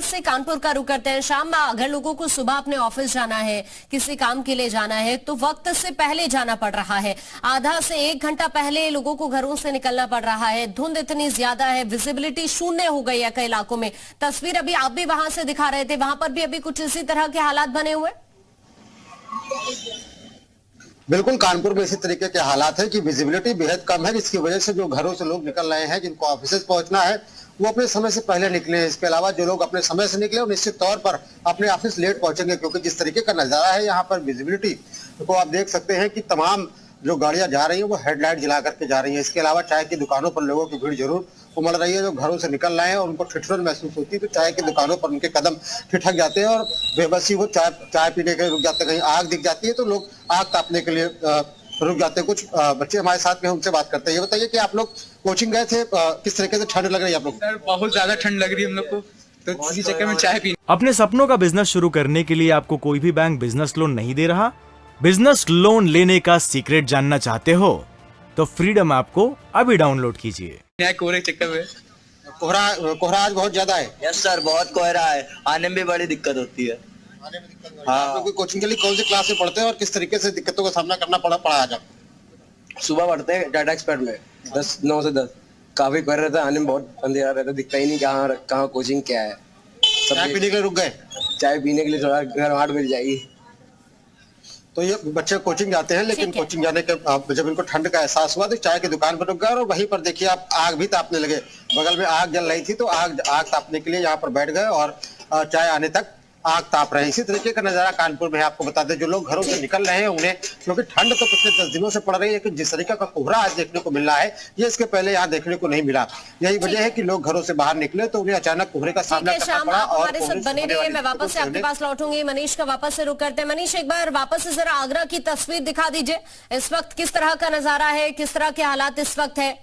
से कानपुर का रुख करते हैं। शाम, अगर लोगों को सुबह अपने ऑफिस जाना है, किसी काम के लिए जाना है, तो वक्त से पहले जाना पड़ रहा है। आधा से 1 घंटा पहले लोगों को घरों से निकलना पड़ रहा है। धुंध इतनी ज्यादा है, विजिबिलिटी शून्य हो गई है कई इलाकों में। तस्वीर अभी आप भी वहां से दिखा रहे थे, वहां पर भी अभी कुछ इसी तरह के हालात बने हुए। बिल्कुल, कानपुर में इसी तरीके के हालात हैं कि विजिबिलिटी बेहद कम है, जिसकी वजह से जो घरों से लोग निकल रहे हैं, जिनको ऑफिस पहुंचना है, वो अपने समय से पहले निकले। इसके अलावा जो लोग अपने समय से निकले, वो निश्चित तौर पर अपने ऑफिस लेट पहुंचेंगे, क्योंकि जिस तरीके का नजारा है यहाँ पर विजिबिलिटी को आप देख सकते हैं कि तमाम जो गाड़ियां जा रही हैं वो हेडलाइट जला करके जा रही हैं। इसके अलावा चाय की दुकानों पर लोगों की भीड़ जरूर उमड़ रही है। जो घरों से निकल रहे हैं और उनको ठिठुरन महसूस होती है, तो चाय की दुकानों पर उनके कदम ठिठक जाते हैं और बेबसी वो चाय पीने के लिए रुक जाते हैं। कहीं आग दिख जाती है तो लोग आग तापने के लिए रुक जाते हैं। कुछ बच्चे हमारे साथ में, उनसे बात करते हैं। ये बताइए कि आप लोग कोचिंग गए थे, किस तरीके से ठंड लग रही है आप लोग? सर बहुत ज्यादा ठंड लग रही है हम लोग को, तो इसी चक्कर में चाय पी। अपने सपनों का बिजनेस शुरू करने के लिए आपको कोई भी बैंक बिजनेस लोन नहीं दे रहा? बिजनेस लोन लेने का सीक्रेट जानना चाहते हो तो फ्रीडम ऐप को अभी डाउनलोड कीजिए। कोहरे के चक्कर में कोहरा आज बहुत ज्यादा है। यस सर, बहुत कोहरा है, आने में भी बड़ी दिक्कत होती है। आने में दिक्कत हो रही है। आप लोग कोचिंग के लिए कौन सी क्लास में पढ़ते हैं और किस तरीके से दिक्कतों का सामना करना पड़ा आज आपको? सुबह पढ़ते हैं डाटा एक्सपर्ट में 9 से 10। काफी कोहरा रहता है, आने में बहुत अंधेरा रहता है, दिखता ही नहीं कहाँ कोचिंग क्या है। चाय पीने के लिए रुक गए? चाय पीने के लिए थोड़ा घर 8 मिल जाएगी। तो ये बच्चे कोचिंग जाते हैं, लेकिन कोचिंग जाने के जब इनको ठंड का एहसास हुआ तो चाय की दुकान पर रुक गए और वहीं पर देखिए आप आग भी तापने लगे। बगल में आग जल रही थी तो आग तापने के लिए यहाँ पर बैठ गए और चाय आने तक आग ताप रहे हैं। इसी तरीके का नजारा कानपुर में है। आपको बता दें, जो लोग घरों से निकल रहे हैं उन्हें, क्योंकि ठंड तो पिछले 10 दिनों से पड़ रही है, लेकिन जिस तरीके का कोहरा आज देखने को मिल रहा है, ये इसके पहले यहाँ देखने को नहीं मिला। यही वजह है कि लोग घरों से बाहर निकले तो उन्हें अचानक कोहरे का सामना करना पड़ा। और हमारे साथ बने रहिए, मैं वापस से आपके पास लौटूंगी। मनीष का वापस से रुक करते हैं। मनीष, एक बार वापस से जरा आगरा की तस्वीर दिखा दीजिए। इस वक्त किस तरह का नजारा है, किस तरह के हालात इस वक्त है?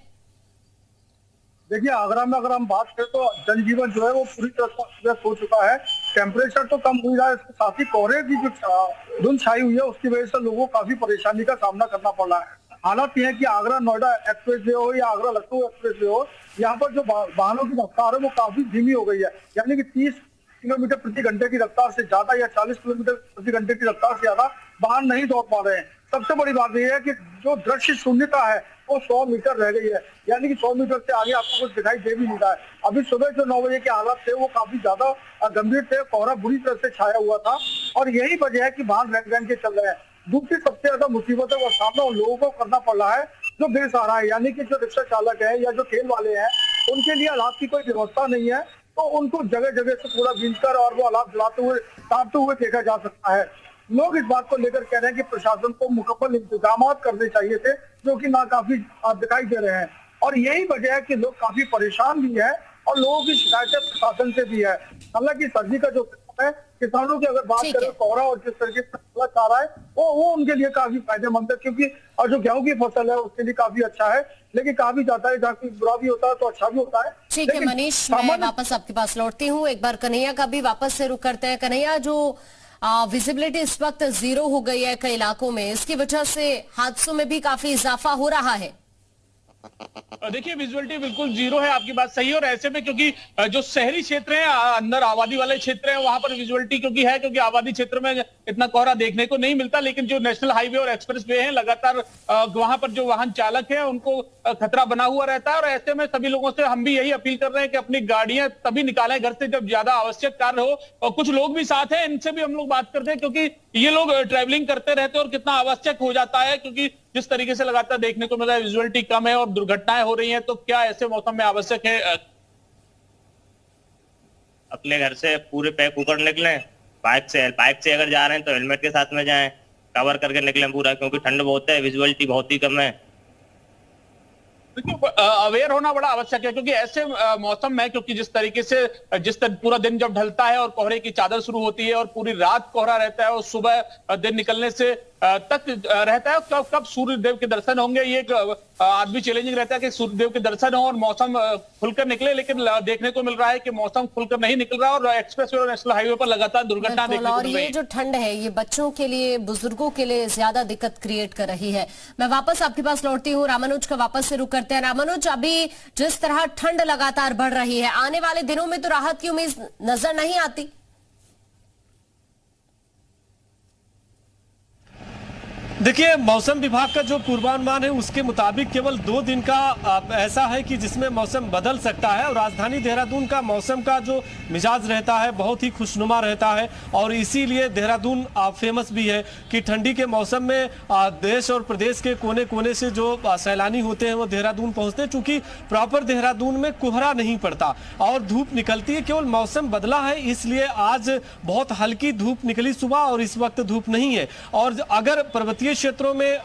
देखिए, आगरा में अगर हम बात करें तो जनजीवन जो है वो पूरी तरह से अस्त हो चुका है। टेम्परेचर तो कम हो रहा है, इसके साथ ही कोहरे की जो धुंध छाई हुई है उसकी वजह से लोगों को काफी परेशानी का सामना करना पड़ रहा है। हालात ये है कि आगरा नोएडा एक्सप्रेस वे हो या आगरा लखनऊ एक्सप्रेस वे हो, यहाँ पर जो वाहनों की रफ्तार है वो काफी धीमी हो गई है। यानी कि 30 किलोमीटर प्रति घंटे की रफ्तार से ज्यादा या 40 किलोमीटर प्रति घंटे की रफ्तार से ज्यादा वाहन नहीं दौड़ पा रहे हैं। सबसे बड़ी बात यह है कि जो दृश्य शून्यता है वो 100 मीटर रह गई है। यानी कि 100 मीटर से आगे आपको कुछ दिखाई दे भी नहीं रहा है। अभी सुबह जो 9 बजे के हालात थे वो काफी ज्यादा गंभीर थे। कोहरा बुरी तरह से छाया हुआ था और यही वजह है कि वाहन रैन के चल रहे हैं। दूसरी सबसे ज्यादा मुसीबत है वो सामना उन लोगों को करना पड़ रहा है जो बेसहारा है। यानी कि जो रिक्शा चालक है या जो ठेल वाले हैं, उनके लिए अलाव की कोई व्यवस्था नहीं है, तो उनको जगह जगह से पूरा बीनकर और वो अलाव जलाते हुए तापते हुए देखा जा सकता है। लोग इस बात को लेकर कह रहे हैं कि प्रशासन को मुकम्मल इंतजाम करने चाहिए थे, जो कि ना काफी दिखाई दे रहे हैं। और यही वजह है कि लोग काफी परेशान भी है और लोगों की शिकायतें प्रशासन से भी है। हालांकि सर्दी का जो है, किसानों की अगर बात करें, कोहरा और जिस तरीके से फसल आ रहा है वो उनके लिए काफी फायदेमंद है, क्योंकि और जो गेहूं की फसल है उसके लिए काफी अच्छा है। लेकिन कहा भी जाता है जहाँ की बुरा भी होता है तो अच्छा भी होता है। ठीक है मनीष, मैं वापस आपके पास लौटती हूँ। एक बार कन्हैया का भी वापस से रुख करते हैं। कन्हैया, जो विजिबिलिटी इस वक्त 0 हो गई है कई इलाकों में, इसकी वजह से हादसों में भी काफी इजाफा हो रहा है। देखिए, विजुअलिटी बिल्कुल 0 है, आपकी बात सही है। और ऐसे में क्योंकि जो शहरी क्षेत्र है, अंदर आबादी वाले क्षेत्र है, वहां पर विजुअलिटी क्योंकि है, क्योंकि आबादी क्षेत्र में इतना कोहरा देखने को नहीं मिलता। लेकिन जो नेशनल हाईवे और एक्सप्रेस वे है, लगातार वहां पर जो वाहन चालक है उनको खतरा बना हुआ रहता है। और ऐसे में सभी लोगों से हम भी यही अपील कर रहे हैं कि अपनी गाड़ियां तभी निकालें घर से जब ज्यादा आवश्यक कार्य हो। और कुछ लोग भी साथ हैं, इनसे भी हम लोग बात करते हैं, क्योंकि ये लोग ट्रैवलिंग करते रहते हैं और कितना आवश्यक हो जाता है, क्योंकि जिस तरीके से लगातार देखने को मिल रहा है विजुअलिटी कम है और दुर्घटनाएं हो रही हैं। तो क्या ऐसे मौसम में आवश्यक है अपने घर से पूरे पैक होकर निकलें? बाइक से अगर जा रहे हैं तो हेलमेट के साथ में जाएं, कवर करके निकलें पूरा, क्योंकि ठंड बहुत है, विजुअलिटी बहुत ही कम है। अवेयर होना बड़ा आवश्यक है, क्योंकि ऐसे मौसम में, क्योंकि जिस तरीके से पूरा दिन जब ढलता है और कोहरे की चादर शुरू होती है और पूरी रात कोहरा रहता है और सुबह दिन निकलने से तक रहता है। कब कब सूर्य देव के दर्शन होंगे, ये एक आदमी चैलेंजिंग रहता है कि सूर्य देव के दर्शन हो और मौसम खुलकर निकले, लेकिन देखने को मिल रहा है कि मौसम खुलकर नहीं निकल रहा और एक्सप्रेसवे और नेशनल हाईवे पर लगातार दुर्घटना देखने को मिल रही है। और ये जो ठंड है ये बच्चों के लिए, बुजुर्गों के लिए ज्यादा दिक्कत क्रिएट कर रही है। मैं वापस आपके पास लौटती हूँ, रामानुज का वापस से रुक करते हैं। रामानुज, अभी जिस तरह ठंड लगातार बढ़ रही है, आने वाले दिनों में तो राहत की उम्मीद नजर नहीं आती। देखिए, मौसम विभाग का जो पूर्वानुमान है उसके मुताबिक केवल 2 दिन का ऐसा है कि जिसमें मौसम बदल सकता है। और राजधानी देहरादून का मौसम का जो मिजाज रहता है बहुत ही खुशनुमा रहता है और इसीलिए देहरादून फेमस भी है कि ठंडी के मौसम में देश और प्रदेश के कोने कोने से जो सैलानी होते हैं वो देहरादून पहुंचते हैं। चूंकि प्रॉपर देहरादून में कोहरा नहीं पड़ता और धूप निकलती है, केवल मौसम बदला है, इसलिए आज बहुत हल्की धूप निकली सुबह और इस वक्त धूप नहीं है। और अगर पर्वतीय क्षेत्रों में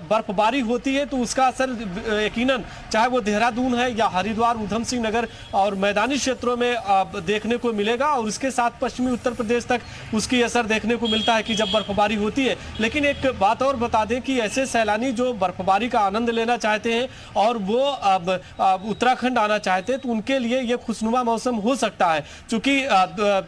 बर्फबारी होती है तो उसका असर यकीनन चाहे वो देहरादून है या हरिद्वार, उधम सिंह नगर और मैदानी क्षेत्रों में देखने को मिलेगा। और उसके साथ पश्चिमी उत्तर प्रदेश तक उसकी असर देखने को मिलता है कि जब बर्फबारी होती है। लेकिन एक बात और बता दें कि ऐसे सैलानी जो बर्फबारी का आनंद लेना चाहते हैं और वो उत्तराखंड आना चाहते हैं तो उनके लिए ये खुशनुमा मौसम हो सकता है। चूंकि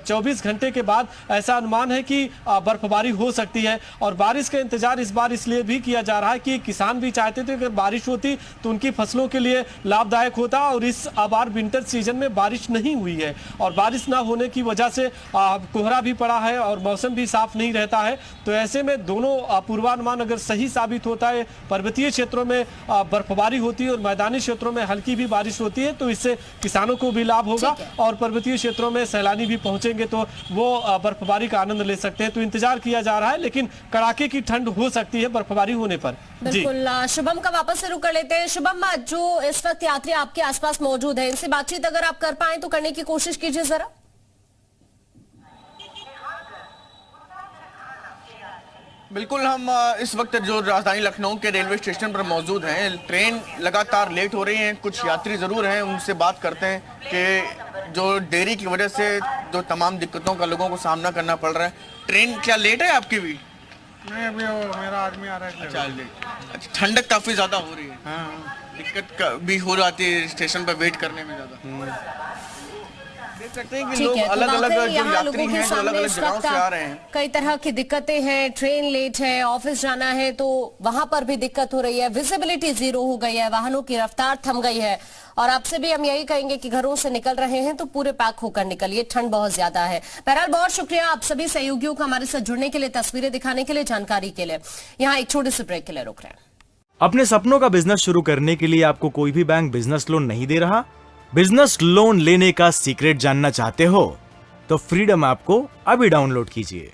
24 घंटे के बाद ऐसा अनुमान है कि बर्फबारी हो सकती है और बारिश का इंतजार इस बार इसलिए भी किया जा रहा है कि किसान भी चाहते थे कि बारिश होती तो उनकी फसलों के लिए लाभदायक होता। और इस बार विंटर सीजन में बारिश नहीं हुई है और बारिश ना होने की वजह से कोहरा भी पड़ा है और मौसम भी साफ नहीं रहता है। तो ऐसे में दोनों पूर्वानुमान अगर सही साबित होता है, पर्वतीय क्षेत्रों में बर्फबारी होती है और मैदानी क्षेत्रों में हल्की भी बारिश होती है तो इससे किसानों को भी लाभ होगा और पर्वतीय क्षेत्रों में सैलानी भी पहुंचेंगे तो वो बर्फबारी का आनंद ले सकते हैं। तो इंतजार किया जा रहा है, लेकिन कड़ाके की ठंड हो सकती है बर्फबारी होने पर। बिल्कुल, शुभम का वापस से रुक कर लेते हैं। शुभम, जो इस वक्त यात्री आपके आसपास मौजूद है, इनसे बातचीत अगर आप कर पाए तो करने की कोशिश कीजिए जरा। बिल्कुल, हम इस वक्त जो राजधानी लखनऊ के रेलवे स्टेशन पर मौजूद हैं। ट्रेन लगातार लेट हो रही है, कुछ यात्री जरूर हैं, उनसे बात करते हैं कि जो देरी की वजह से जो तमाम दिक्कतों का लोगों को सामना करना पड़ रहा है। ट्रेन क्या लेट है आपकी भी? नहीं, अभी मेरा आदमी आ रहा है। अच्छा, ठंडक काफी ज्यादा हो रही है। हाँ। दिक्कत भी हो जाती है स्टेशन पर वेट करने में ज्यादा। देख सकते हैं कि लोग अलग अलग जो यात्री हैं जो अलग अलग जगहों से आ रहे हैं। कई तरह की दिक्कतें हैं, ट्रेन लेट है, ऑफिस जाना है तो वहां पर भी दिक्कत हो रही है, विजिबिलिटी 0 हो गई है, वाहनों की रफ्तार थम गई है। और आपसे भी हम यही कहेंगे कि घरों से निकल रहे हैं तो पूरे पैक होकर निकलिए, ठंड बहुत ज्यादा है। बहरहाल बहुत शुक्रिया आप सभी सहयोगियों का हमारे साथ जुड़ने के लिए, तस्वीरें दिखाने के लिए, जानकारी के लिए। यहाँ एक छोटे से ब्रेक के लिए रुक रहे हैं। अपने सपनों का बिजनेस शुरू करने के लिए आपको कोई भी बैंक बिजनेस लोन नहीं दे रहा? बिजनेस लोन लेने का सीक्रेट जानना चाहते हो तो फ्रीडम ऐप को अभी डाउनलोड कीजिए।